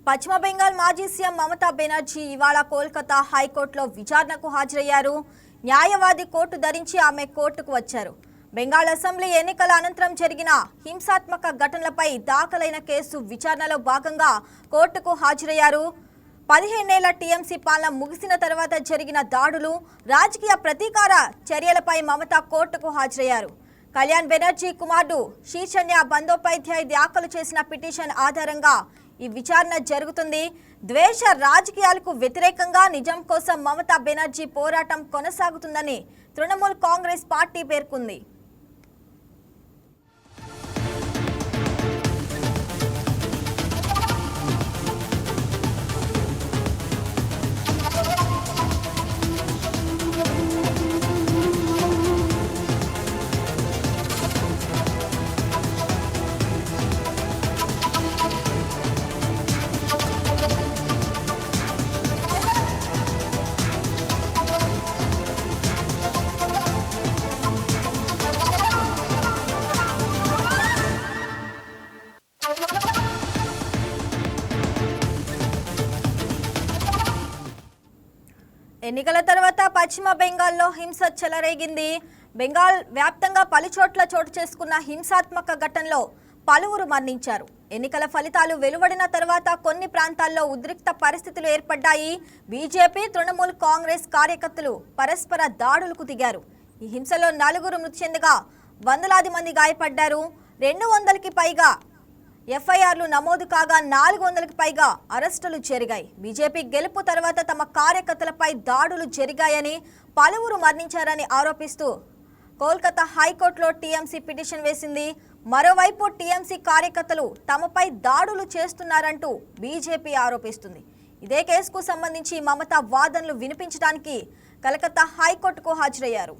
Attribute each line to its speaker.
Speaker 1: పశ్చిమ బెంగాల్ మాజీ సీఎం మమతా బెనర్జీ ఇవాళ కోల్కతా హైకోర్టులో విచారణకు హాజరయ్యారు. న్యాయవాది కోటు ధరించి ఆమె కోర్టుకు వచ్చారు. బెంగాల్ అసెంబ్లీ ఎన్నికల అనంతరం జరిగిన హింసాత్మక ఘటనలపై దాఖలైన కేసు విచారణలో భాగంగా కోర్టుకు హాజరయ్యారు. 15 ఏళ్ల టీఎంసీ పాలన ముగిసిన తర్వాత జరిగిన దాడులు, రాజకీయ ప్రతీకార చర్యలపై మమతా కోర్టుకు హాజరయ్యారు. కళ్యాణ్ బెనర్జీ కుమారుడు శీర్షన్య బందోపాధ్యాయ్ దాఖలు చేసిన పిటిషన్ ఆధారంగా ఈ విచారణ జరుగుతుంది. ద్వేష రాజకీయాలకు వ్యతిరేకంగా నిజం కోసం మమతా బెనర్జీ పోరాటం కొనసాగుతుందని తృణమూల్ కాంగ్రెస్ పార్టీ పేర్కొంది. ఎన్నికల తర్వాత పశ్చిమ బెంగాల్లో హింస చెలరేగింది. బెంగాల్ వ్యాప్తంగా పలుచోట్ల చోటు చేసుకున్న హింసాత్మక ఘటనలో పలువురు మరణించారు. ఎన్నికల ఫలితాలు వెలువడిన తర్వాత కొన్ని ప్రాంతాల్లో ఉద్రిక్త పరిస్థితులు ఏర్పడ్డాయి. బీజేపీ, తృణమూల్ కాంగ్రెస్ కార్యకర్తలు పరస్పర దాడులకు దిగారు. ఈ హింసలో 4 మృతి చెందగా వందలాది మంది గాయపడ్డారు. 200కి పైగా ఎఫ్ఐఆర్లు నమోదు కాగా 400కి పైగా అరెస్టులు జరిగాయి. బీజేపీ గెలుపు తర్వాత తమ కార్యకర్తలపై దాడులు జరిగాయని, పలువురు మరణించారని ఆరోపిస్తూ కోల్కతా హైకోర్టులో టీఎంసీ పిటిషన్ వేసింది. మరోవైపు టీఎంసీ కార్యకర్తలు తమపై దాడులు చేస్తున్నారంటూ బీజేపీ ఆరోపిస్తుంది. ఇదే కేసుకు సంబంధించి మమతా వాదనలు వినిపించడానికి కలకత్తా హైకోర్టుకు హాజరయ్యారు.